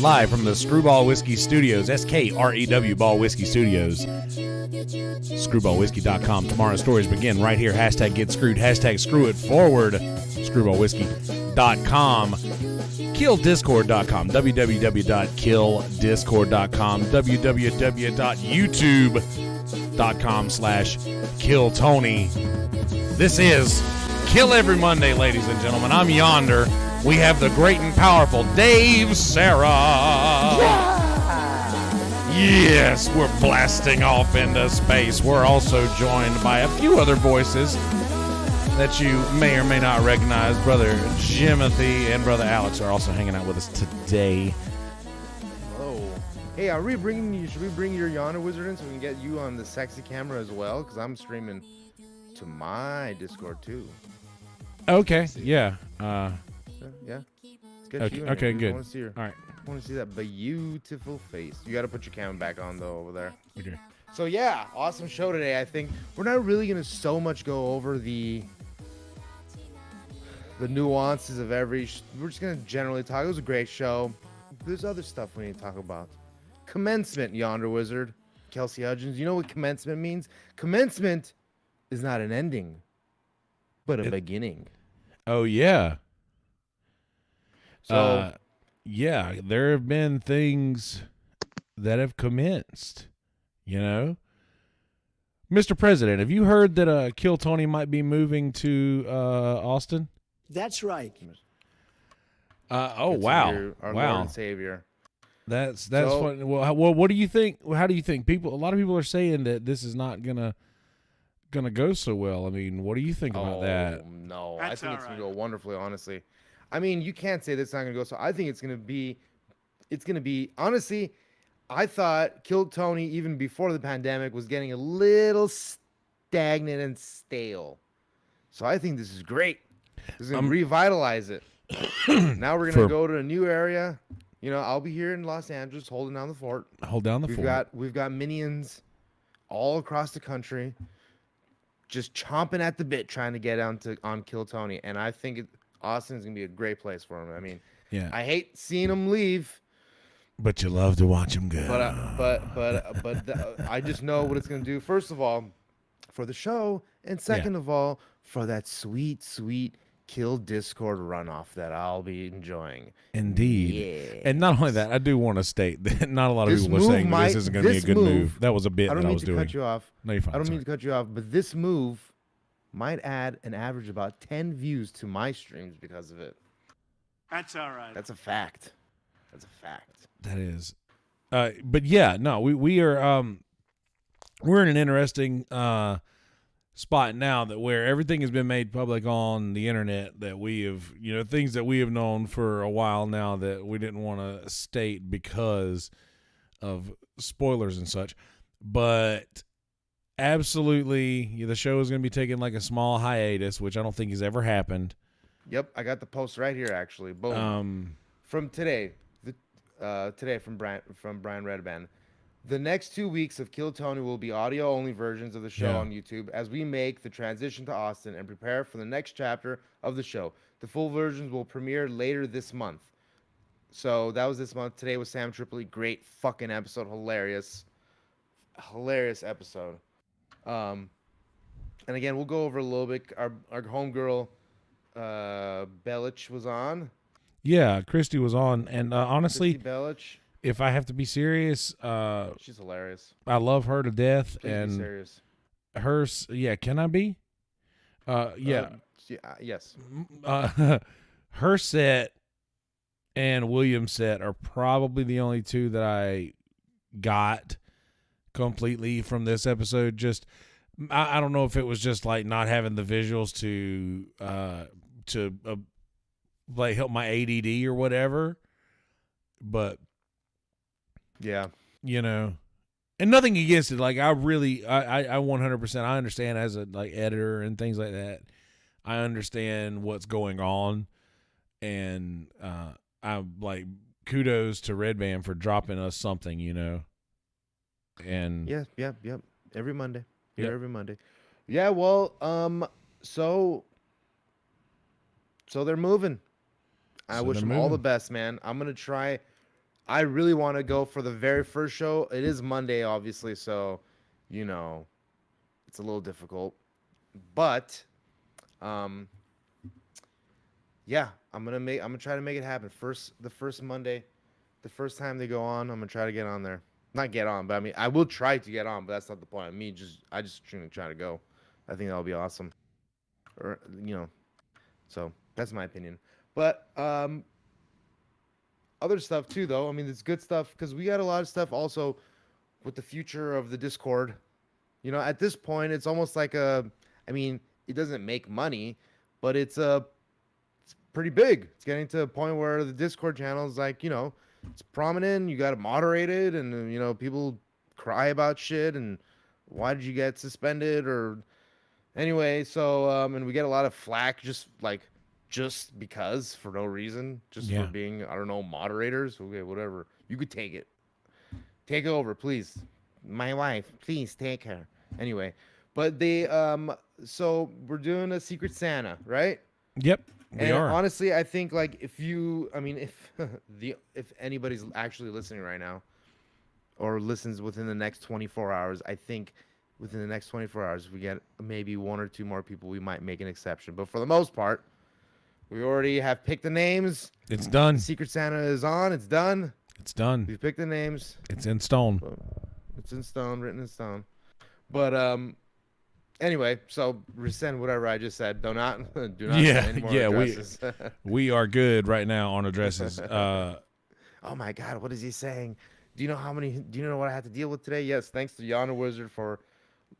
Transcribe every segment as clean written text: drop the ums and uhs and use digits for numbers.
live from the Screwball Whiskey Studios, SKREW Ball Whiskey Studios. Screwballwhiskey.com. Tomorrow's stories begin right here. Hashtag get screwed. Hashtag screw it forward. Screwballwhiskey.com. KillDiscord.com. www.killdiscord.com. www.youtube.com/KillTony. This is Kill Every Monday, ladies and gentlemen. I'm Yonder. We have the great and powerful Dave Sarah. Yes, we're blasting off into space. We're also joined by a few other voices that you may or may not recognize. Brother Jimothy and Brother Alex are also hanging out with us today. Oh, hey, should we bring your Yonder Wizard in so we can get you on the sexy camera as well? Because I'm streaming to my Discord too. Okay, yeah. Yeah. Let's get you in Okay, here. good. I want to see her. All right. I want to see that beautiful face. You got to put your camera back on though over there. Okay. So yeah, awesome show today. I think we're not really gonna so much go over the nuances of every. We're just gonna generally talk. It was a great show. There's other stuff we need to talk about. Commencement, Yonder Wizard, Kelsey Hudgens. You know what commencement means? Commencement is not an ending, but a beginning. Oh yeah. So yeah, there have been things that have commenced, you know. Mr. President, have you heard that Kill Tony might be moving to Austin? That's right. Oh wow. Our wow. Lord and Savior. That's So- fun. Well, what do you think? How do you think people? A lot of people are saying that this is not gonna go so well. I mean, what do you think about that? No, That's I think it's all gonna right. go wonderfully. Honestly, I mean, you can't say this is not gonna go. So I think it's gonna be. Honestly, I thought Kill Tony even before the pandemic was getting a little stagnant and stale. So I think this is great. This is gonna revitalize it. Now we're gonna go to a new area. You know, I'll be here in Los Angeles holding down the fort. Hold down the fort. We've got minions all across the country, just chomping at the bit trying to get on Kill Tony, and I think Austin's gonna be a great place for him. I mean, Yeah, I hate seeing him leave, but you love to watch him go. but I just know what it's gonna do. First of all, for the show, and second of all, for that sweet, sweet Kill Discord runoff that I'll be enjoying. Indeed. Yeah. And not only that, I do want to state that not a lot of This people were move saying that this might- isn't going to be a this good move- move. That was a bit I that don't I mean was to doing. cut you off. No, you're fine. I don't sorry. mean to cut you off, but this move might add an average about 10 views to my streams because of it. That's all right. That's a fact. That's a fact. That is. But yeah, no, we are we're in an interesting spot now that where everything has been made public on the internet that we have, you know, things that we have known for a while now that we didn't want to state because of spoilers and such. But absolutely, the show is going to be taking like a small hiatus, which I don't think has ever happened. Yep, I got the post right here actually. Boom. From today, today from Brian Redband. The next 2 weeks of Kill Tony will be audio-only versions of the show Yeah. on YouTube as we make the transition to Austin and prepare for the next chapter of the show. The full versions will premiere later this month. So that was this month. Today was Sam Tripoli. Great fucking episode. Hilarious episode. And again, we'll go over a little bit. Our homegirl, Belich was on. Yeah, Christy was on, and honestly, Christy Belich. if I have to be serious, She's hilarious. I love her to death, Please be and serious. hers. Yeah, can I be? Yeah. Yes. Her set and William's set are probably the only two that I got completely from this episode. Just I don't know if it was just like not having the visuals to like help my ADD or whatever, but Yeah. you know, and nothing against it. Like I 100%, I understand as a like editor and things like that. I understand what's going on, and I'm like kudos to Red Band for dropping us something, you know. And Yep. Every Monday. Here Yep. every Monday. Yeah, well, so they're moving. I So wish they're them all the moving. best, man. I'm gonna try. I really want to go for the very first show. It is Monday, obviously, so you know it's a little difficult. But yeah, I'm gonna try to make it happen. The first Monday, the first time they go on, I'm gonna try to get on there. Not get on, but I mean I will try to get on, but that's not the point. I just try to go. I think that'll be awesome. Or so that's my opinion. But other stuff too, though. I mean, it's good stuff because we got a lot of stuff also with the future of the Discord. At this point, it's almost like I mean, it doesn't make money, but it's pretty big. It's getting to a point where the Discord channel is like, it's prominent. You got to moderate it, and people cry about shit and why did you get suspended or anyway. So and we get a lot of flack just because for no reason, just for being, I don't know, moderators. Okay, whatever. You could take it. Take it over, please. My wife, please take her. Anyway, but so we're doing a Secret Santa, right? Yep. We are. Honestly, I think if if anybody's actually listening right now or listens within the next 24 hours, I think within the next 24 hours, we get maybe one or two more people, we might make an exception. But for the most part, we already have picked the names. It's done. Secret Santa is on. It's done. It's done. We've picked the names. It's in stone. It's in stone, written in stone. But anyway, so rescind whatever I just said. Do not send any more addresses. We are good right now on addresses. Oh my God, what is he saying? Do you know what I had to deal with today? Yes, thanks to Yana Wizard for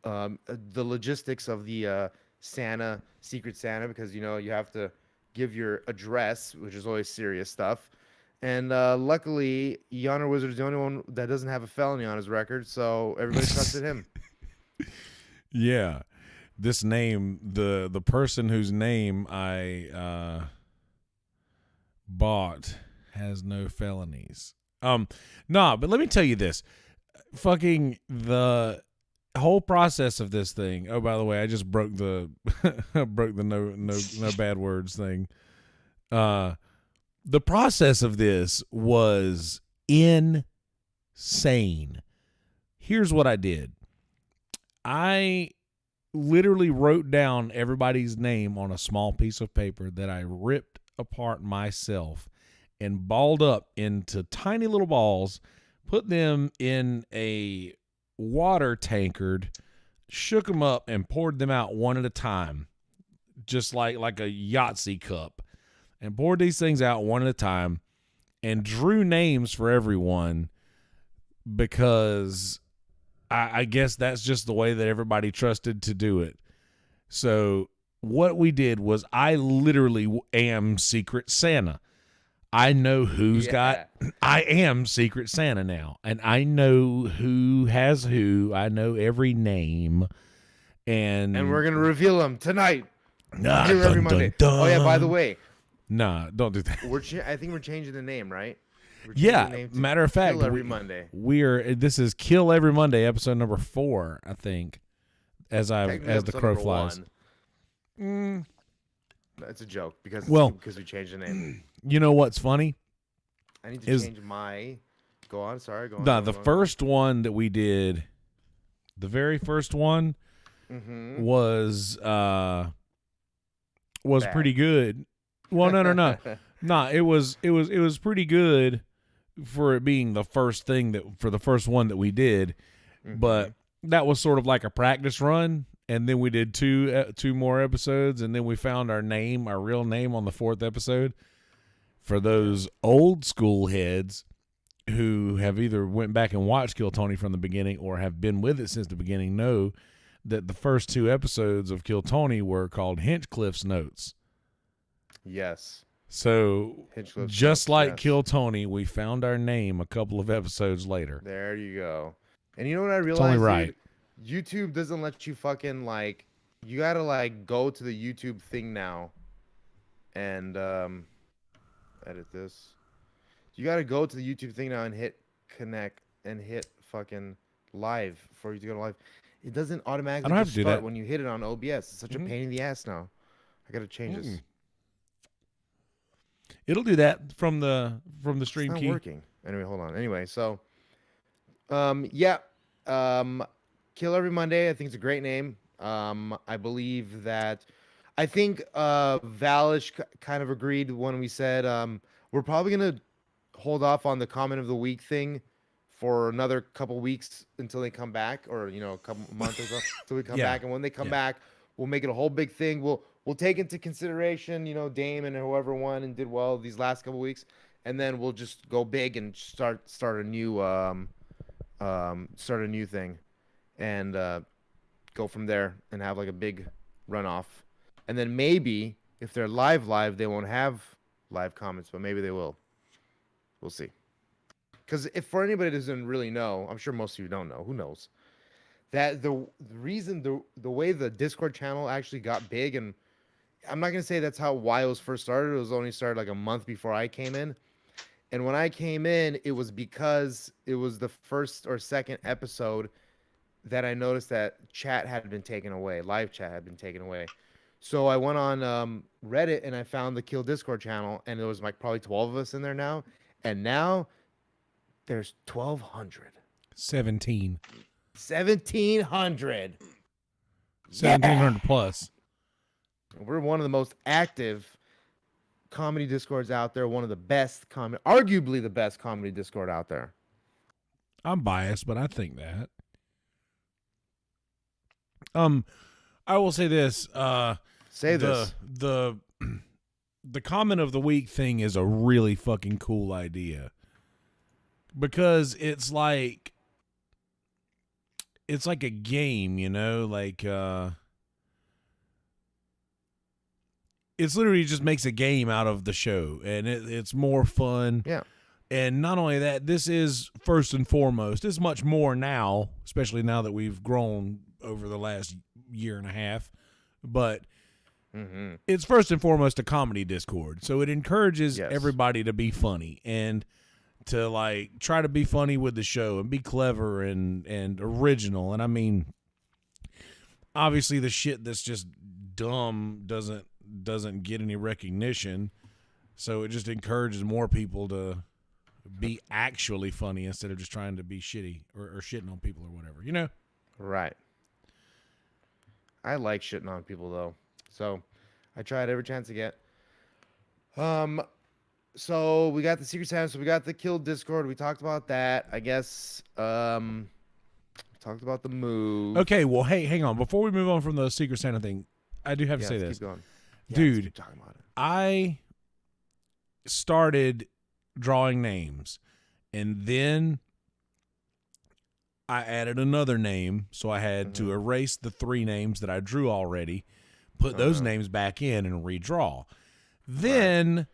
the logistics of the Secret Santa, because you have to give your address, which is always serious stuff. And luckily, Yana Wizard is the only one that doesn't have a felony on his record, so everybody trusted him. Yeah. This name, the person whose name I bought has no felonies. Nah, but let me tell you this. Fucking the whole process of this thing. Oh, by the way, I just broke the no bad words thing. The process of this was insane. Here's what I did. I literally wrote down everybody's name on a small piece of paper that I ripped apart myself and balled up into tiny little balls, put them in a water tankard, shook them up, and poured them out one at a time, just like a Yahtzee cup, and poured these things out one at a time and drew names for everyone because I guess that's just the way that everybody trusted to do it. So what we did was I literally am Secret Santa. I know I am Secret Santa now, and I know who has who. I know every name, and we're gonna reveal them tonight. Nah, here every Monday. Dun. Oh yeah, by the way, nah, don't do that. I think we're changing the name, right? Yeah, matter of fact, every Monday. This is Kill Every Monday, episode number 4, I think, as the crow flies. That's a joke because we changed the name. You know what's funny? I need to change my. Go on. Sorry. Go on. Nah, the first one that we did, the very first one, was pretty good. Well, no. Nah, it was pretty good for it being the first one that we did, but that was sort of like a practice run. And then we did two more episodes, and then we found our real name on the 4th episode. For those old school heads who have either went back and watched Kill Tony from the beginning or have been with it since the beginning, know that the first 2 episodes of Kill Tony were called Hinchcliffe's Notes. Yes. So just like Kill Tony, we found our name a couple of episodes later. There you go. And you know what I realized? It's only right. Dude? YouTube doesn't let you fucking you gotta go to the YouTube thing now and edit this. You gotta go to the YouTube thing now and hit connect and hit fucking live for you to go to live. It doesn't automatically start when you hit it on OBS. It's such a pain in the ass now. I gotta change this. It'll do that from the stream it's not key. Working. Anyway, hold on. Anyway, so yeah, Kill Every Monday. I think it's a great name. I believe that. I think Valish kind of agreed when we said we're probably gonna hold off on the comment of the week thing for another couple weeks until they come back, or a couple months or so until we come Yeah. back. And when they come Yeah. back, we'll make it a whole big thing. We'll take into consideration, Dame and whoever won and did well these last couple weeks, and then we'll just go big and start a new thing, and go from there and have like a big runoff. And then maybe if they're live, they won't have live comments, but maybe they will. We'll see. Because if for anybody that doesn't really know, I'm sure most of you don't know. Who knows? That the reason the way the Discord channel actually got big, and I'm not gonna say that's how WIOS first started. It was only started like a month before I came in. And when I came in, it was because it was the first or second episode that I noticed that chat had been taken away. Live chat had been taken away. So I went on Reddit and I found the Kill Discord channel, and there was like probably 12 of us in there now. And now there's 1,200. 17. 1,700. 1,700 plus. We're one of the most active comedy Discords out there. One of the best arguably the best comedy Discord out there. I'm biased, but I think that. I will say this. This. The comment of the week thing is a really fucking cool idea, because it's like a game, like it's literally just makes a game out of the show, and it's more fun. Yeah. And not only that, this is first and foremost, it's much more now, especially now that we've grown over the last year and a half, but it's first and foremost a comedy Discord. So it encourages everybody to be funny and to like try to be funny with the show and be clever and original. And I mean, obviously the shit that's just dumb doesn't get any recognition. So it just encourages more people to be actually funny instead of just trying to be shitty or shitting on people or whatever, Right. I like shitting on people though. So I try it every chance I get. So we got the Secret Santa, so we got the Kill Discord. We talked about that. I guess talked about the move. Okay, well, hey, hang on. Before we move on from the Secret Santa thing, I do have to say this. Keep going. Dude, keep talking about it. I started drawing names, and then I added another name, so I had to erase the 3 names that I drew already, put those names back in, and redraw. Then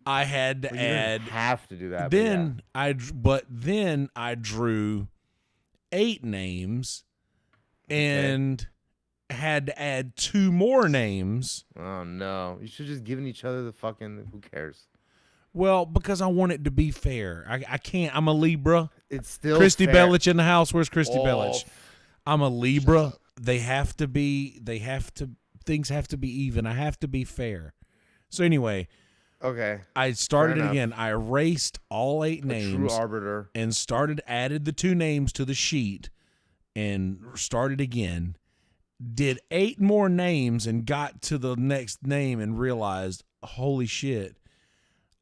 I had to add. You didn't have to do that. Then then I drew 8 names, and had to add 2 more names. Oh no! You should just given each other the fucking. Who cares? Well, because I want it to be fair. I can't. I'm a Libra. It's still Christy fair. Bellich in the house. Where's Christy Oh. Bellich? I'm a Libra. Things have to be even. I have to be fair. So anyway, Okay. I started Fair it again. I erased all 8 A names true arbiter. and added the 2 names to the sheet and started again. Did 8 more names and got to the next name and realized, holy shit,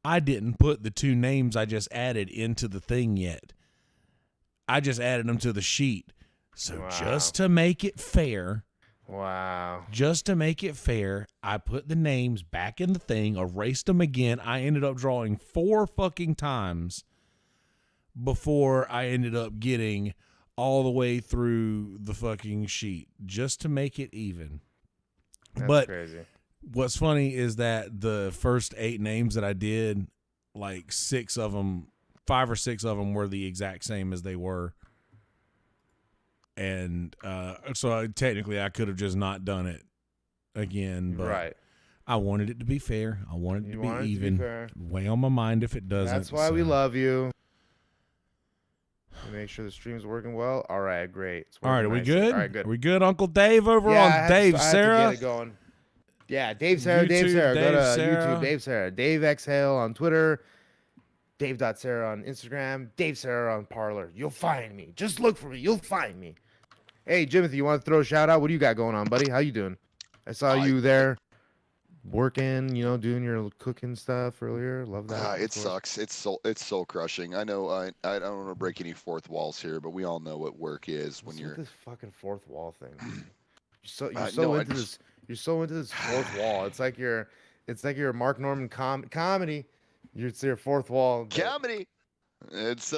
I didn't put the 2 names I just added into the thing yet. I just added them to the sheet. So Wow. just to make it fair, Wow. I put the names back in the thing, erased them again. I ended up drawing 4 fucking times before I ended up getting all the way through the fucking sheet, just to make it even. That's crazy. What's funny is that the first 8 names that I did, like 5 or 6 of them were the exact same as they were. And so technically I could have just not done it again, but Right. I wanted it to be fair. I wanted it to be wanted it to be even. fair. Weigh on my mind if it doesn't. That's why we so. love you. Make sure the stream's working well. All right, great. It's All right, are we working good? nicely. All right, good. Are we good, Uncle Dave over Yeah, I on had Dave to, I had to Sarah? get it going. Yeah, Dave Sarah, Dave YouTube, Sarah. Go Dave to Sarah. YouTube, Dave Sarah. Dave Exhale on Twitter. Dave.Sarah on Instagram, Dave Sarah on Parlor. You'll find me. Just look for me. You'll find me. Hey, Jimothy, you want to throw a shout out? What do you got going on, buddy? How you doing? I saw you there working, doing your cooking stuff earlier. Love that. It sucks. It's soul crushing. I know. I don't want to break any fourth walls here, but we all know what work is when What's you're with this fucking fourth wall thing. You're no, so I into just- this. You're so into this fourth wall. It's like you're a Mark Norman comedy. It's your fourth wall. but- comedy. It's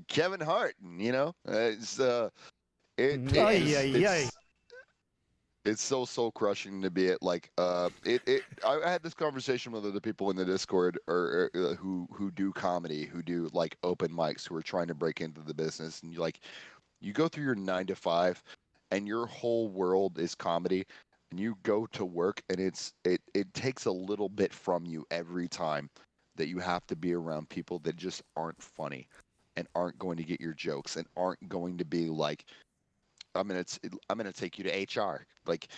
Kevin Hart. It's it's so soul crushing to be at like I had this conversation with other people in the Discord or who do comedy, who do like open mics, who are trying to break into the business, and you go through your 9 to 5 and your whole world is comedy, and you go to work and it takes a little bit from you every time that you have to be around people that just aren't funny and aren't going to get your jokes and aren't going to be like, I'm gonna take you to HR. Like,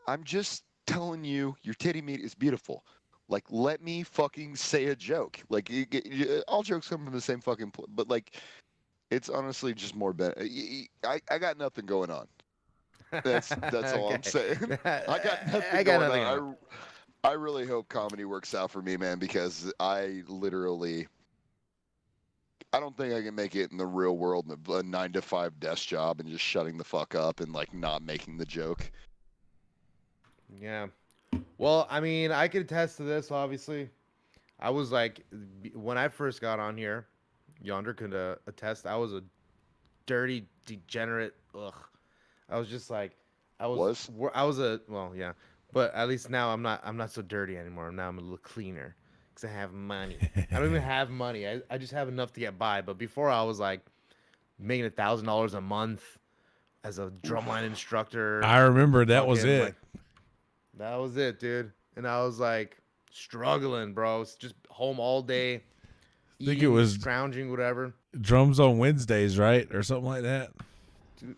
I'm just telling you, your titty meat is beautiful. Like, let me fucking say a joke. Like, all jokes come from the same fucking but like, it's honestly just more better. I got nothing going on. That's all I'm saying. I got nothing going on. I really hope comedy works out for me, man, because I don't think I can make it in the real world in a 9 to 5 desk job and just shutting the fuck up and like not making the joke. Yeah. Well, I mean, I could attest to this, obviously. I was like, when I first got on here, Yonder could attest, I was a dirty, degenerate, I was just like, well, yeah. But at least now I'm not so dirty anymore. Now I'm a little cleaner because I have money. I don't even have money. I just have enough to get by. But before I was like making $1,000 a month as a drumline instructor. I remember that was it. That was it, dude. And I was like struggling, bro. It's just home all day. I think it was scrounging, whatever. Drums on Wednesdays, right? Or something like that.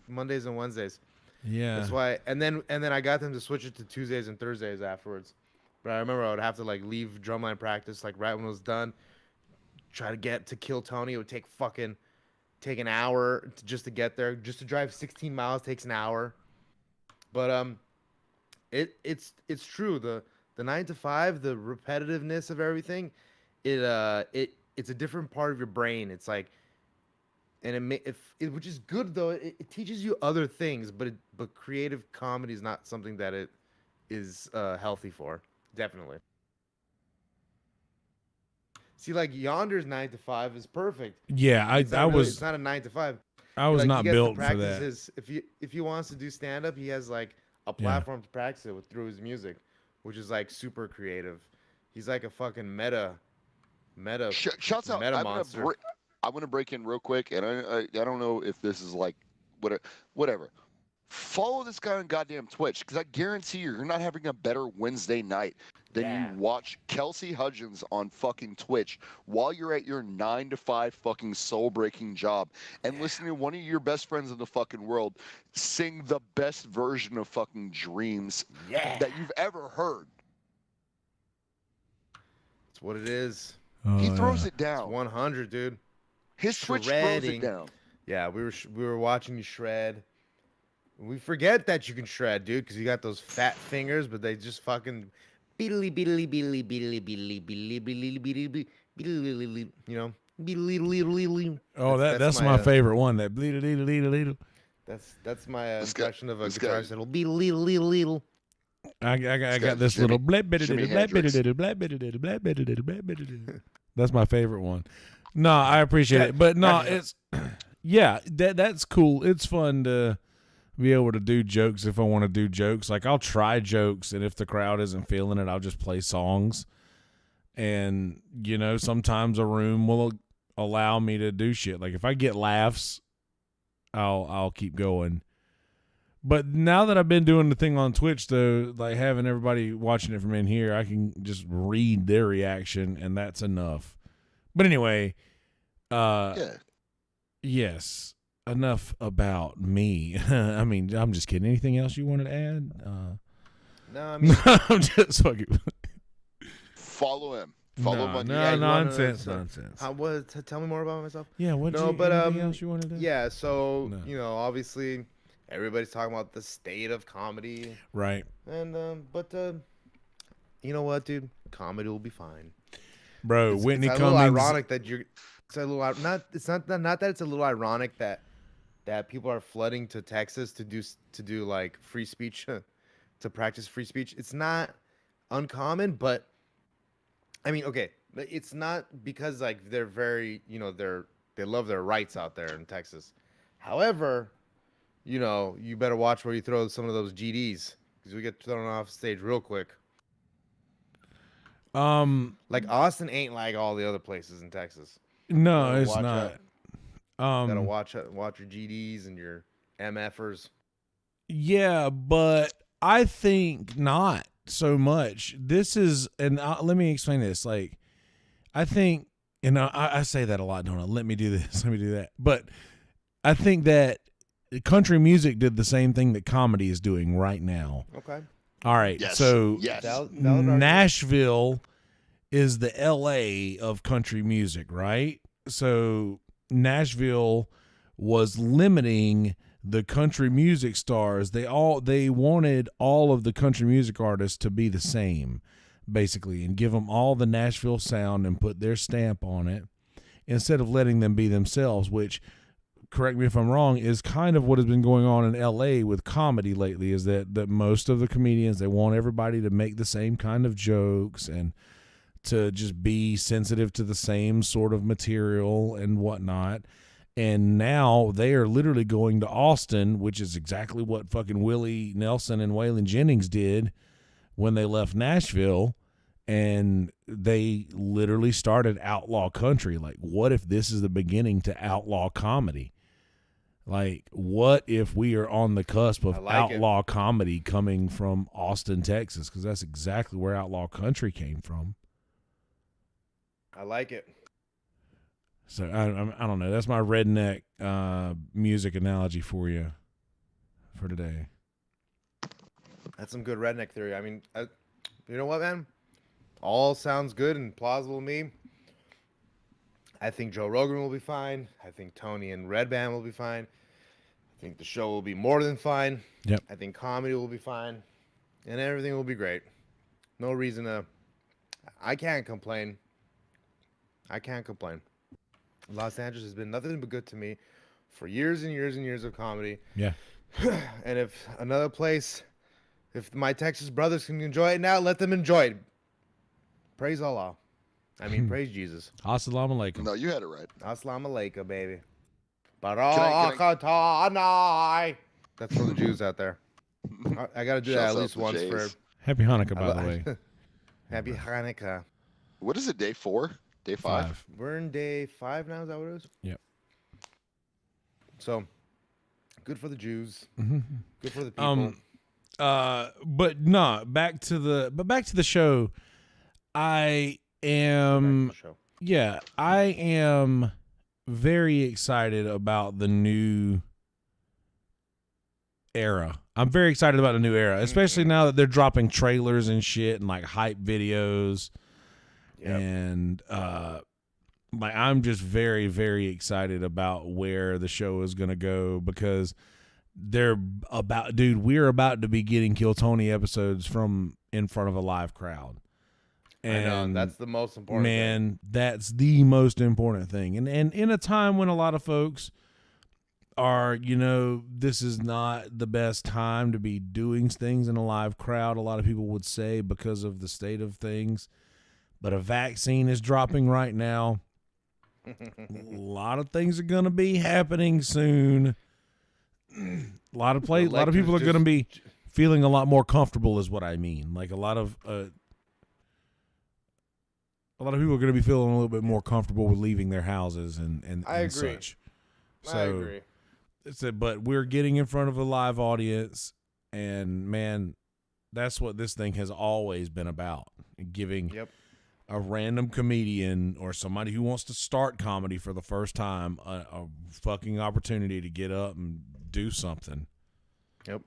Mondays and Wednesdays. Yeah. That's why. And then I got them to switch it to Tuesdays and Thursdays afterwards. But I remember I would have to like leave drumline practice like right when it was done. Try to get to Kill Tony. It would take an hour just to get there. Just to drive 16 miles takes an hour. But it's true. The 9 to 5, the repetitiveness of everything, it's a different part of your brain. It's like, and which is good though. It teaches you other things, but creative comedy is not something that it is healthy for. Definitely. See, like Yonder's 9 to 5 is perfect. Yeah, It's not a 9 to 5. I was Like, not he gets to built for practice that. if he wants to do stand up, he has like a platform to practice it through his music, which is like super creative. He's like a fucking meta Shouts out. meta monster. I want to break in real quick, and I don't know if this is like whatever. Follow this guy on goddamn Twitch, because I guarantee you're not having a better Wednesday night than you watch Kelsey Hudgens on fucking Twitch while you're at your 9 to 5 fucking soul-breaking job and listening to one of your best friends in the fucking world sing the best version of fucking Dreams that you've ever heard. It's what it is. He throws it It's down. 100, dude. His Twitch throws Shredding. it down. Yeah, we were watching you shred. We forget that you can shred, dude, because you got those fat fingers, but they just fucking beedly beedly beedly beedly beedly beedly beedly beedly beedly, you know, beedly. Oh, that's my favorite one. That bleedle leedle leedle leedle. That's my impression of a this guitar guy- settle. Beedle. I got this Jimmy- little blap Jimi blap Hendrix. blap blap. That's my favorite one. No, I appreciate it, but no, it's that's cool. It's fun to be able to do jokes if I want to do jokes. Like I'll try jokes, and if the crowd isn't feeling it, I'll just play songs. And sometimes a room will allow me to do shit. Like if I get laughs, I'll keep going. But now that I've been doing the thing on Twitch, though, like having everybody watching it from in here, I can just read their reaction, and that's enough. But anyway, yes, enough about me. I mean, I'm just kidding. Anything else you wanted to add? No, I mean, I'm just fucking. Follow him. Follow him on no Yeah, you wanna- nonsense, so- nonsense. Tell me more about myself. Yeah, what? No, you, but anything else you want to do? yeah. So No. obviously, everybody's talking about the state of comedy, Right, and but you know what, dude? Comedy will be fine. bro. It's, Whitney it's a little Cummings. ironic that you're. It's a little not. It's not that it's a little ironic that people are flooding to Texas to do like free speech, to practice free speech. It's not uncommon, but I mean, okay, it's not because like they're very, they love their rights out there in Texas. However, you better watch where you throw some of those GDs because we get thrown off stage real quick. Like Austin ain't like all the other places in Texas. No, Gotta it's watch not. Gotta watch your GDs and your MFers. Yeah, but I think not so much. This is, and let me explain this. Like, I think, and I say that a lot, don't I? Let me do this, let me do that. But I think that country music did the same thing that comedy is doing right now. Okay. All right, Yes. so Yes. Valid argument. Nashville is the LA of country music, right? So Nashville was limiting the country music stars. They wanted all of the country music artists to be the same, basically, and give them all the Nashville sound and put their stamp on it instead of letting them be themselves, which, correct me if I'm wrong, is kind of what has been going on in LA with comedy lately, is that most of the comedians, they want everybody to make the same kind of jokes and to just be sensitive to the same sort of material and whatnot. And now they are literally going to Austin, which is exactly what fucking Willie Nelson and Waylon Jennings did when they left Nashville. And they literally started outlaw country. Like, what if this is the beginning to outlaw comedy? Like, what if we are on the cusp of outlaw comedy coming from Austin, Texas? Because that's exactly where outlaw country came from. I like it. So I don't know. That's my redneck music analogy for you for today. That's some good redneck theory. I mean, you know what, man? All sounds good and plausible to me. I think Joe Rogan will be fine. I think Tony and Red Band will be fine. I think the show will be more than fine. Yep. I think comedy will be fine. And everything will be great. No reason to... I can't complain. Los Angeles has been nothing but good to me for years and years and years of comedy. Yeah. And if another place, if my Texas brothers can enjoy it now, let them enjoy it. Praise Allah. I mean, praise Jesus. Assalamu alaikum. No, you had it right. Assalamu alaikum, baby. I- Barakatani. That's for the Jews out there. I got to do that Shouts at out least to once Jays. for... Happy Hanukkah, by the way. Happy Hanukkah. What is it? Day 4? Day 5? We're in day 5 now. Is that what it is? Yep. So, good for the Jews. Mm-hmm. Good for the people. But no, back to the show. I am, Back to the show. yeah, I am very excited about the new era. I'm very excited about the new era, especially now that they're dropping trailers and shit and like hype videos. Yep. And like I'm just very, very excited about where the show is gonna go because we're about to be getting Kill Tony episodes from in front of a live crowd. And I know, that's the most important thing. man, that's the most important thing. And in a time when a lot of folks are, this is not the best time to be doing things in a live crowd, a lot of people would say because of the state of things. But a vaccine is dropping right now. A lot of things are going to be happening soon. A lot of people are going to be feeling a lot more comfortable is what I mean. Like a lot of people are going to be feeling a little bit more comfortable with leaving their houses and I agree. such. So, I agree. but we're getting in front of a live audience, and man, that's what this thing has always been about. Giving Yep. a random comedian or somebody who wants to start comedy for the first time a fucking opportunity to get up and do something. Yep.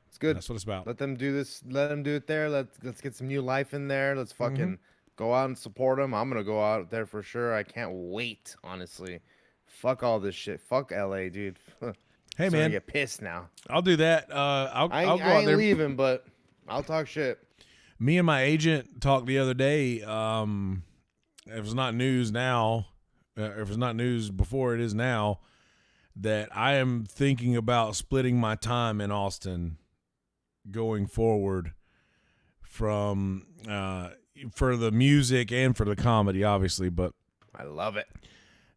It's good. That's what it's about. Let them do this. Let them do it there. Let's get some new life in there. Let's fucking Go out and support him. I'm gonna go out there for sure. I can't wait. Honestly, fuck all this shit. Fuck LA, dude. Hey Starting to man, get pissed now. I'll do that. I'll I go ain't, out I ain't there. leaving, but I'll talk shit. Me and my agent talked the other day. It was not news now. If it's not news before, it is now. That I am thinking about splitting my time in Austin going forward from for the music and for the comedy, obviously. But I love it.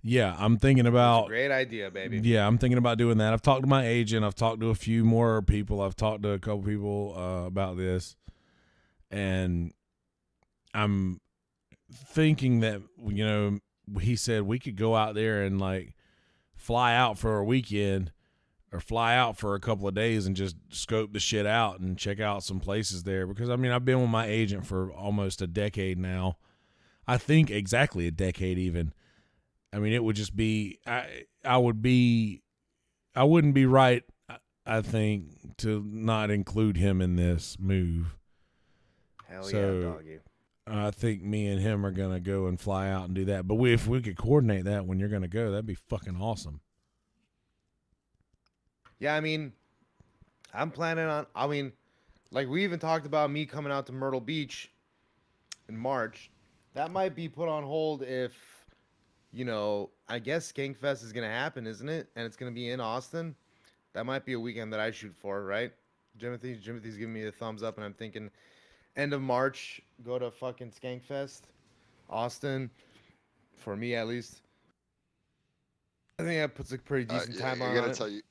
yeah, I'm thinking It's a about great idea, baby. yeah, I'm thinking about doing that. I've talked to my agent. I've talked to a few more people. I've talked to a couple people about this, and I'm thinking that he said we could go out there and like fly out for a weekend or fly out for a couple of days and just scope the shit out and check out some places there, because I mean I've been with my agent for almost a decade now. I think exactly a decade even. I mean it would just be I wouldn't be right, I think, to not include him in this move. Hell So- yeah, doggy. I think me and him are gonna go and fly out and do that. But if we could coordinate that when you're gonna go, that'd be fucking awesome. Yeah, I mean, I'm planning on. I mean, like we even talked about me coming out to Myrtle Beach in March. That might be put on hold if, I guess Skankfest is gonna happen, isn't it? And it's gonna be in Austin. That might be a weekend that I shoot for, right? Timothy's giving me a thumbs up, and I'm thinking end of March, go to fucking Skankfest, Austin, for me at least. I think that puts a pretty decent I timeline gotta on it. tell you,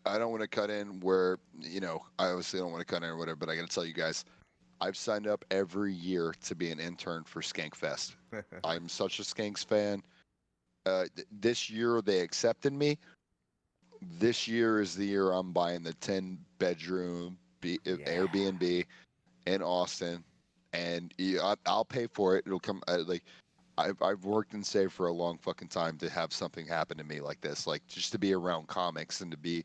I don't want to cut in where I obviously don't want to cut in or whatever, but I gotta tell you guys, I've signed up every year to be an intern for Skankfest. I'm such a Skanks fan. This year they accepted me. This year is the year I'm buying the 10-bedroom Airbnb in Austin, and I'll pay for it. It'll come I've worked and saved for a long fucking time to have something happen to me like this, like just to be around comics and to be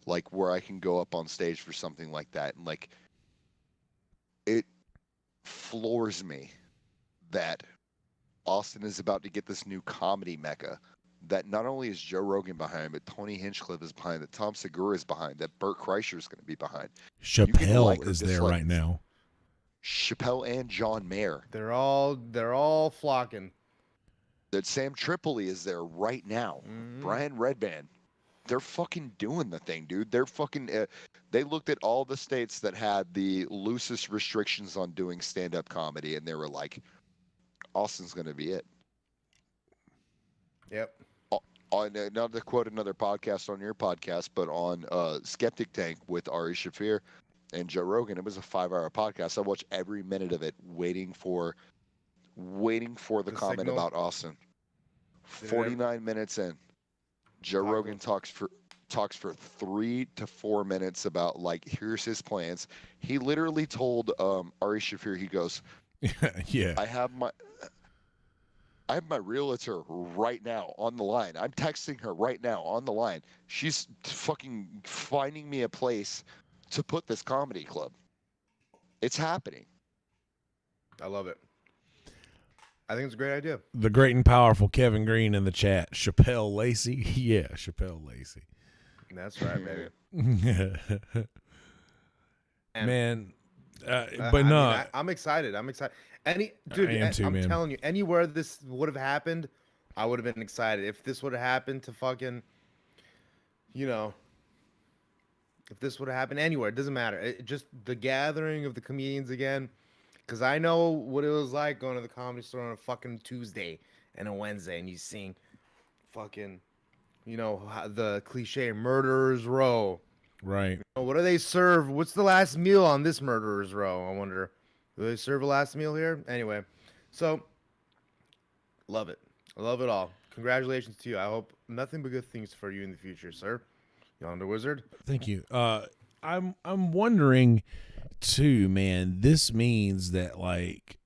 like where I can go up on stage for something like that. And like it floors me that Austin is about to get this new comedy mecca that not only is Joe Rogan behind, but Tony Hinchcliffe is behind, that Tom Segura is behind, that Burt Kreischer is going to be behind. Chappelle like is just there like- right now. Chappelle and John Mayer. They're all flocking. That Sam Tripoli is there right now. Mhm. Brian Redband. They're fucking doing the thing, dude. They're fucking. They looked at all the states that had the loosest restrictions on doing stand-up comedy, and they were like, "Austin's going to be it." Yep. On not to quote another podcast on your podcast, but on Skeptic Tank with Ari Shafir and Joe Rogan, it was a 5-hour podcast. I watched every minute of it, waiting for the The comment signal? about Austin. Did it 49 minutes in, Joe Talk Rogan about- talks for 3 to 4 minutes about like here's his plans. He literally told Ari Shafir, he goes, Yeah. I have my realtor right now on the line. I'm texting her right now on the line. She's fucking finding me a place to put this comedy club. It's happening. I love it. I think it's a great idea. The great and powerful Kevin Green in the chat. Chappelle Lacey. Yeah, Chappelle Lacey. That's right, baby. Man, I but mean, no, I'm excited. I'm excited. Dude, I am too, I'm man. telling you, anywhere this would have happened, I would have been excited. If this would have happened to fucking, if this would have happened anywhere, it doesn't matter. Just the gathering of the comedians again, because I know what it was like going to the Comedy Store on a fucking Tuesday and a Wednesday, and you seeing fucking, the cliche Murderer's Row. right. What do they serve? What's the last meal on this Murderer's Row? I wonder. Do they serve a last meal here? Anyway, so love it. I love it all. Congratulations to you. I hope nothing but good things for you in the future, sir. Yonder Wizard. Thank you. I'm wondering too, man. This means that like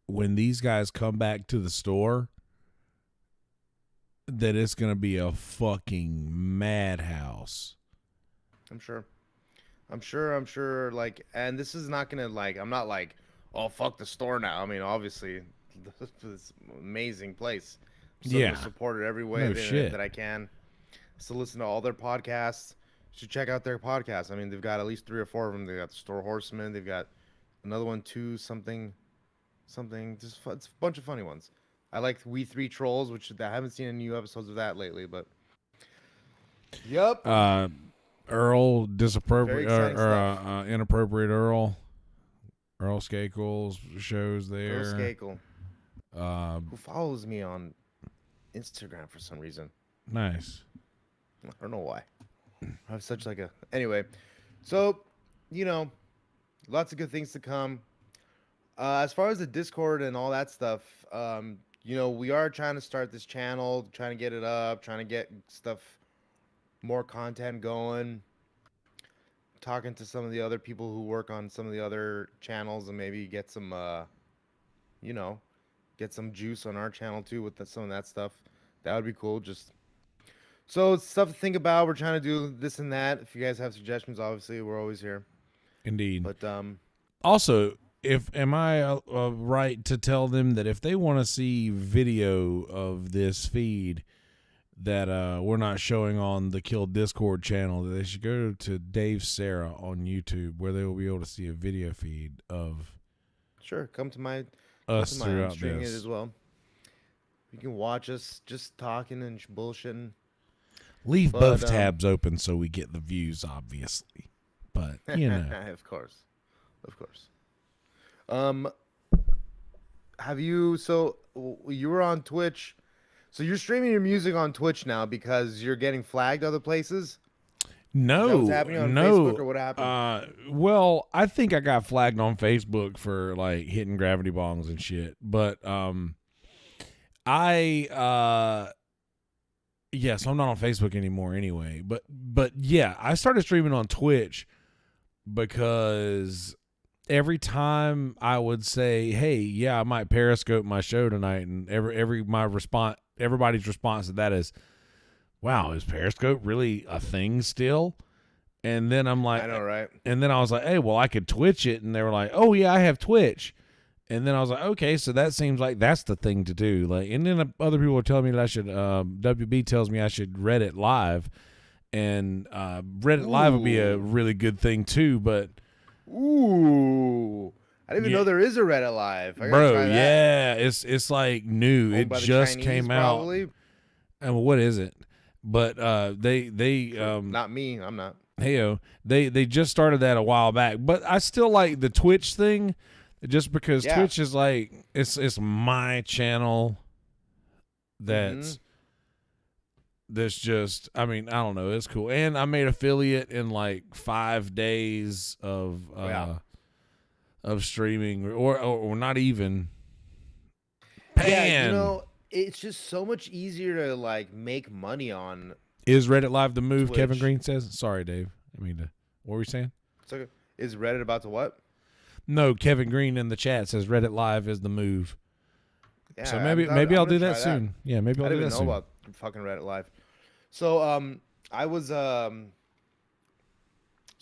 when these guys come back to the store, that it's gonna be a fucking madhouse. I'm sure. Like, and this is not gonna like. I'm not like, oh fuck the store now. I mean, obviously, this amazing place. So Yeah. support it every way No shit. that I can. So listen to all their podcasts. You should check out their podcasts. I mean, they've got at least 3 or 4 of them. They got the Store Horseman. They've got another one too. Something. Just it's a bunch of funny ones. I like We Three Trolls, which I haven't seen any new episodes of that lately, but. Yep. Earl Very disappropriate exciting inappropriate Earl Skakel's shows there. Earl Skakel, Uh, who follows me on Instagram for some reason. nice. I don't know why. I have such like a anyway. So, lots of good things to come. As far as the Discord and all that stuff, we are trying to start this channel, trying to get it up, trying to get stuff, more content going. Talking to some of the other people who work on some of the other channels and maybe get some, get some juice on our channel too with some of that stuff. That would be cool. So it's stuff to think about. We're trying to do this and that. If you guys have suggestions, obviously we're always here. Indeed. But Also, am I right to tell them that if they want to see video of this feed that we're not showing on the Kill Discord channel, that they should go to Dave Sarah on YouTube, where they will be able to see a video feed of sure, come to my us I'm throughout streaming it this. as well. You can watch us just talking and bullshitting. Leave But, both tabs open so we get the views, obviously. But Of course. Have you? So you were on Twitch. So you're streaming your music on Twitch now because you're getting flagged other places? Is that no, what's happening on no. Facebook or what happened? Well, I think I got flagged on Facebook for like hitting gravity bongs and shit. But yes, I'm not on Facebook anymore anyway. But yeah, I started streaming on Twitch because every time I would say, "Hey, yeah, I might Periscope my show tonight," and everybody's response to that is, "Wow, is Periscope really a thing still?" And then I'm like, I know, right? and then I was like, "Hey, well, I could Twitch it," and they were like, "Oh yeah, I have Twitch." And then I was like, "Okay, so that seems like that's the thing to do." Like, and then other people were telling me that I should. WB tells me I should Reddit Live, and Reddit Live would be a really good thing too. But Ooh, I didn't even know there is a Reddit Live. I gotta bro, try that. yeah, it's like new. Owned It by the just Chinese, came out. probably. And what is it? But they Not me. I'm not. heyo, they just started that a while back. But I still like the Twitch thing, just because Yeah. Twitch is like it's my channel. That's just, I mean, I don't know, it's cool. And I made affiliate in like 5 days of of streaming, or not even. Yeah, Man, it's just so much easier to like make money on. is Reddit Live the move? Kevin Twitch. Green says. Sorry, Dave. I mean, what were we saying? It's like, is Reddit about to what? No, Kevin Green in the chat says Reddit Live is the move. Yeah, So I'm maybe I'll gonna do that try soon. Yeah, maybe I I'll do didn't that even know soon. about fucking Reddit Live. So I was so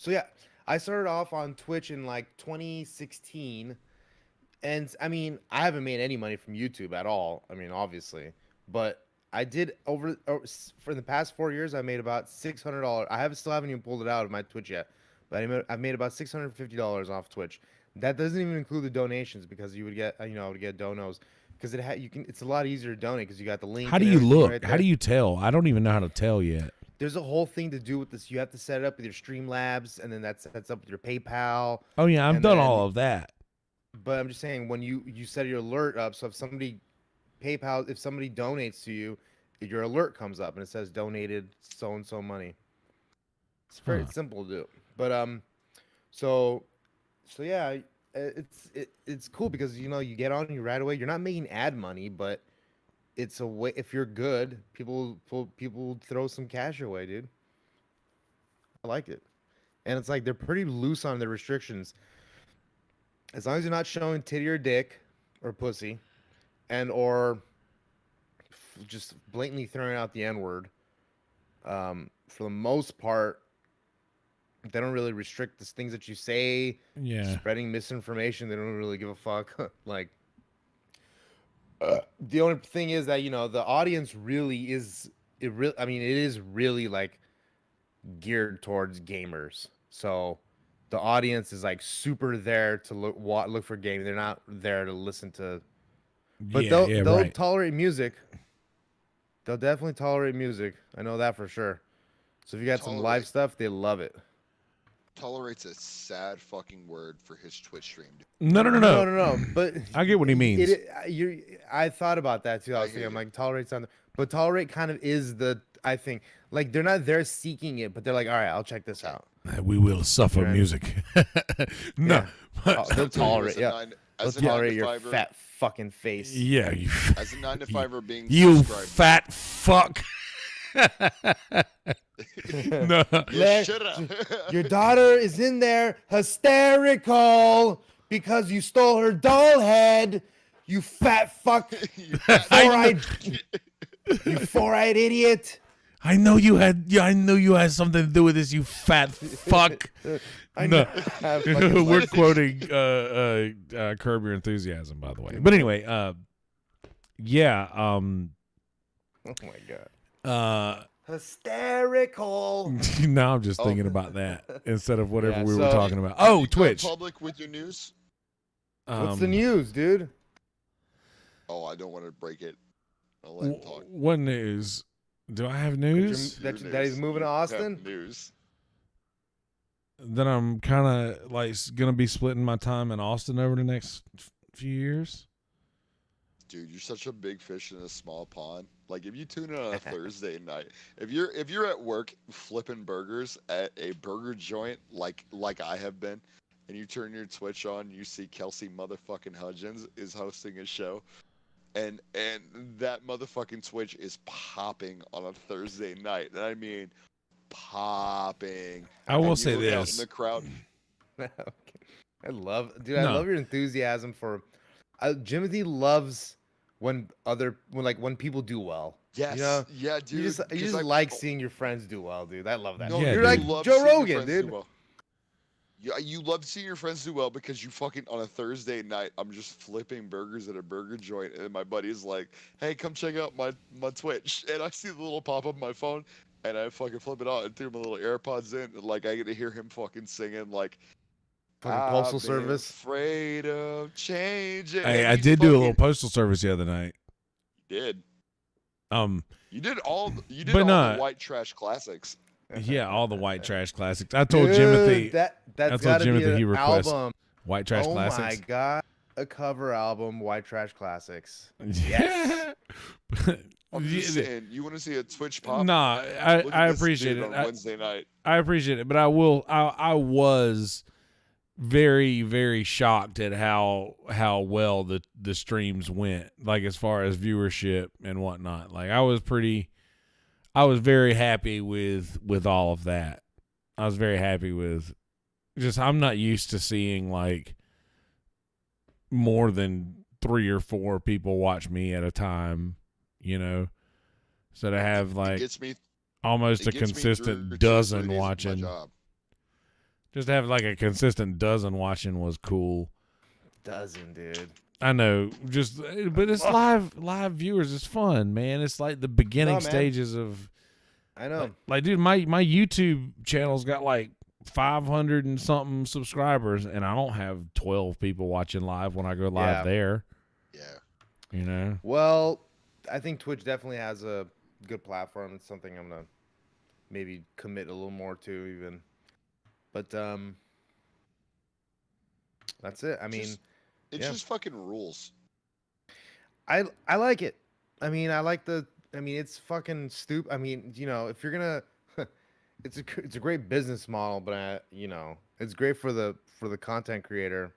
yeah, I started off on Twitch in like 2016, and I mean I haven't made any money from YouTube at all. I mean obviously, but I did for the past 4 years. I made about $600. Still haven't even pulled it out of my Twitch yet, but I've made about $650 off Twitch. That doesn't even include the donations because you would get I would get donos because it's a lot easier to donate because you got the link. How do and you everything look? right How there. do you tell? I don't even know how to tell yet. There's a whole thing to do with this. You have to set it up with your Streamlabs, and then that sets up with your PayPal. Oh yeah, I've And done then- all of that. But I'm just saying when you set your alert up, so if somebody donates to you, your alert comes up and it says donated so and so money. It's very Huh. simple to do. But so yeah, it's cool because you get on you right away. You're not making ad money, but it's a way. If you're good, people throw some cash your way, dude. I like it, and it's like they're pretty loose on their restrictions. As long as you're not showing titty or dick or pussy, or just blatantly throwing out the N-word, for the most part, They don't really restrict the things that you say. Yeah. Spreading misinformation, they don't really give a fuck. Like, the only thing is that the audience really is it. I mean, it is really like geared towards gamers. So the audience is like super there to look for gaming. They're not there to listen to. But Yeah, they'll right. tolerate music. They'll definitely tolerate music. I know that for sure. So if you got some live Tolerate. stuff, they love it. Tolerate's a sad fucking word for his Twitch stream. Dude. No. No. But I get what he means. I thought about that too. I was hear thinking, I'm you. like, tolerate's on, but tolerate kind of is the. I think like they're not there seeking it, but they're like, all right, I'll check this out. We will suffer Right. music. No. Yeah. They'll I'll tell you, tolerate. as a Yeah, nine- they'll as a tolerate your 9 to 5er fat fucking face. Yeah, you, As a 9 to 5er being you subscribed. fat fuck. No. Yeah, shut up. Your daughter is in there hysterical because you stole her doll head. You fat fuck. You fat- Four-eyed. You four-eyed idiot. I know you had something to do with this, you fat fuck. I No. know. I fucking We're love- quoting Curb Your Enthusiasm, by the way. But anyway, yeah, Oh my god. uh Hysterical. now I'm just Oh. thinking about that instead of whatever Yeah, we were so- talking about. Oh, You go Twitch. public with your news? What's the Um, news, dude? Oh, I don't want to break it. I'll let him talk. What news? Do I have news? That Your he's news. moving to You have Austin? News. That I'm kind of like gonna be splitting my time in Austin over the next few years. Dude, you're such a big fish in a small pond. Like if you tune in on a Thursday night, if you're at work flipping burgers at a burger joint like I have been, and you turn your Twitch on, you see Kelsey motherfucking Hudgens is hosting a show, and that motherfucking Twitch is popping on a Thursday night. And I mean popping. I will And you say look out this. in the crowd. Okay. I love No. love your enthusiasm for. Jimothy loves when people do well. Yes. You know, Yeah, dude. you just 'cause I- like seeing your friends do well, dude. I love that. No, Yeah, You're dude. like you love Joe seeing your Rogan, friends do dude. well. Yeah, you love seeing your friends do well because you fucking on a Thursday night, I'm just flipping burgers at a burger joint, and my buddy's like, "Hey, come check out my Twitch," and I see the little pop up on my phone, and I fucking flip it on and threw my little AirPods in, and like I get to hear him fucking singing like, Fucking "I've postal been service. afraid of change." Hey, I did do a little postal service the other night. Did Um, you did all the But the no. white trash classics? yeah, all the white trash classics. I told Dude, Jimothy that's told gotta be Jimothy an he requests album. white trash Oh classics. my god, a cover album, White Trash Classics. Yeah. I'm just Yeah, saying, you want to see a Twitch pop? Nah, Look I at this appreciate dude it. on Wednesday night. I appreciate it, but I was very, very shocked at how well the streams went, like as far as viewership and whatnot. Like I was very happy with all of that. I was very happy with just I'm not used to seeing like more than 3 or 4 people watch me at a time, you know. So to have It like gets me almost a It gets me consistent through 2 or 3 dozen days of my watching. job. Just to have like a consistent dozen watching was cool. Dozen, dude. I know, but it's live viewers. It's fun, man. It's like the beginning man. stages of I know. like, dude, my YouTube channel's got like 500 and something subscribers, and I don't have 12 people watching live when I go live Yeah. there. Yeah. You know, Well, I think Twitch definitely has a good platform. It's something I'm gonna maybe commit a little more to even. But that's it. I mean, It yeah. just fucking rules. I like it. I mean, it's fucking stupid. I mean, if you're gonna, it's a great business model, but it's great for the content creator.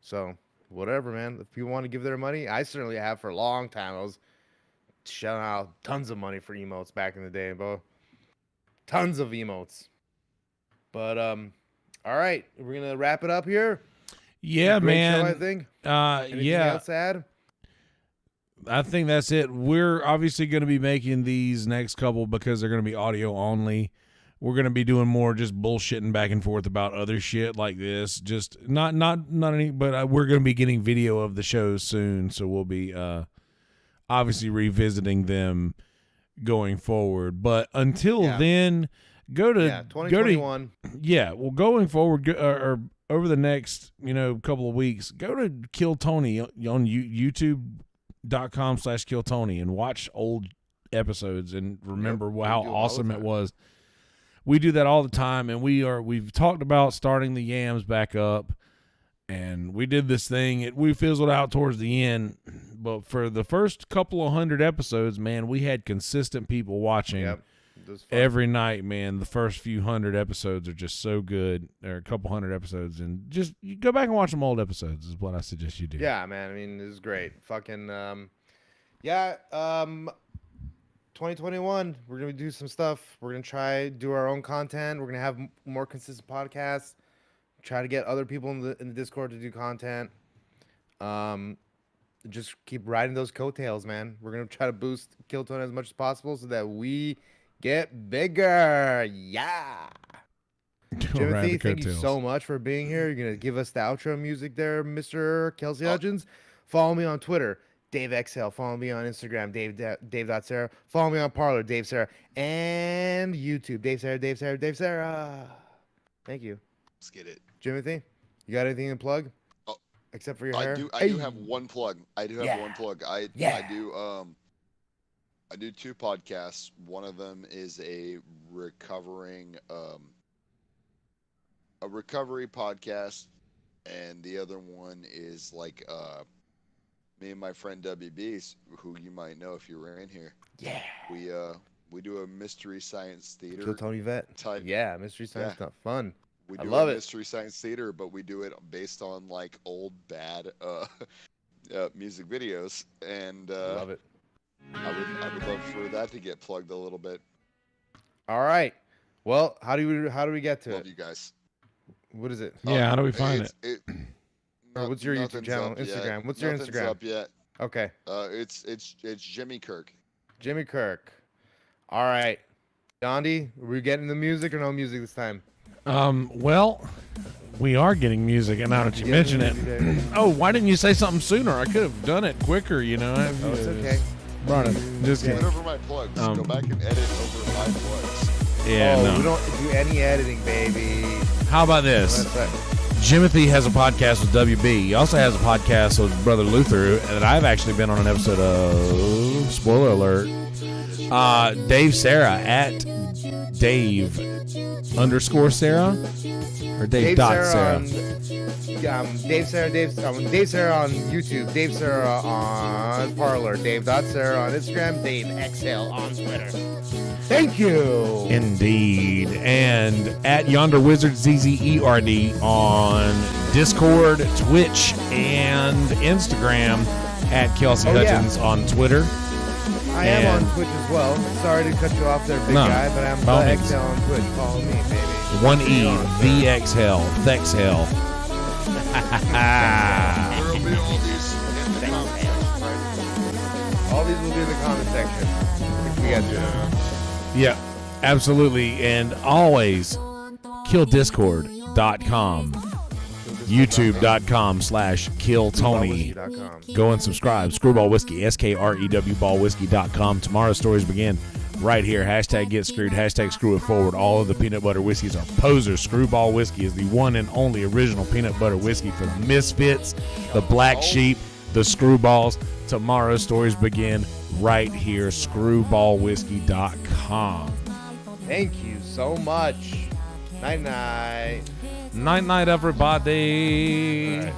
So whatever, man. If people want to give their money, I certainly have for a long time. I was shelling out tons of money for emotes back in the day, bro. Tons of emotes. But all right, we're gonna wrap it up here. yeah, Great man. show, I think. Anything Yeah, else to add? I think that's it. We're obviously going to be making these next couple because they're going to be audio only. we're gonna be doing more just bullshitting back and forth about other shit like this. Just not any, but we're gonna be getting video of the shows soon, so we'll be obviously revisiting them going forward. But until then, go to 2021. Going forward or over the next couple of weeks, go to Kill Tony on YouTube.com/Kill Tony and watch old episodes and remember how awesome it was. We do that all the time, and we've talked about starting the yams back up, and we did this thing. We fizzled out towards the end, but for the first couple of 100 episodes, man, we had consistent people watching. Yep. Every night, man. The first few 100 episodes are just so good. There are a couple 100 episodes, and just you go back and watch some old episodes is what I suggest you do. Yeah, man. I mean, this is great. Fucking 2021, we're gonna do some stuff. We're gonna try do our own content. We're gonna have more consistent podcasts. Try to get other people in the Discord to do content. Just keep riding those coattails, man. We're gonna try to boost Kill Tony as much as possible so that we get bigger. Yeah. Timothy, thank you so much for being here. You're going to give us the outro music there, Mr. Kelsey Hudgens. Follow me on Twitter, DaveXL. Follow me on Instagram, Dave.Sarah. Follow me on Parler, Dave Sarah. And YouTube, Dave Sarah. Thank you. Let's get it. Timothy, you got anything to plug? Oh, except for your hair? I do have one plug. I do two podcasts. One of them is a recovery podcast, and the other one is like me and my friend WB, who you might know if you were in here. Yeah. We do a mystery science theater. Kill Tony Vet. Type. Yeah, mystery science stuff. Fun. We I do love a it. mystery science theater, but we do it based on like old bad music videos, and I love it. I would love for that to get plugged a little bit. All right. Well, how do we get to Love it? you guys. What is it? Yeah, how do we find it? Or what's your YouTube channel? Instagram. What's your Nothing's Instagram? up yet. Okay. It's Jimmy Kirk. Jimmy Kirk. All right. Gandhi, are we getting the music or no music this time? Well, we are getting music, and now that you mention it, oh, why didn't you say something sooner? I could have done it quicker, Oh, it's okay. Brought it. Just kidding. Whatever my plugs. Go back and edit over my plugs. Yeah, Oh, no. we don't do any editing, baby. How about this? That's right. Jimothy has a podcast with WB. He also has a podcast with Brother Luther, and I've actually been on an episode of, spoiler alert, Dave Sarah at Dave_Sarah or Dave dot Sarah. Dave Sarah on YouTube, Dave Sarah on Parler, Dave.Sarah on Instagram, Dave XL on Twitter. Thank you. Indeed. And at Yonder Wizard ZZERD on Discord, Twitch, and Instagram. At Kelsey Hutchins on Twitter. I am on Twitch as well. Sorry to cut you off there, big guy, but I'm the XL on Twitch. Follow me, baby. 1E, the XL, Thexhell. There will be all these in the comment section, right? All these will be in the comment section if we get to them. Yeah, absolutely. And always killdiscord.com, youtube.com/killtony. Go and subscribe. Screwball Whiskey, SKREW ballwhiskey.com. Tomorrow's stories begin right here. Hashtag get screwed. Hashtag screw it forward. All of the peanut butter whiskeys are posers. Screwball Whiskey is the one and only original peanut butter whiskey for the misfits, the black sheep, the screwballs. Tomorrow's stories begin right here. Screwballwhiskey.com. Thank you so much. Night night. Night night, everybody. All right.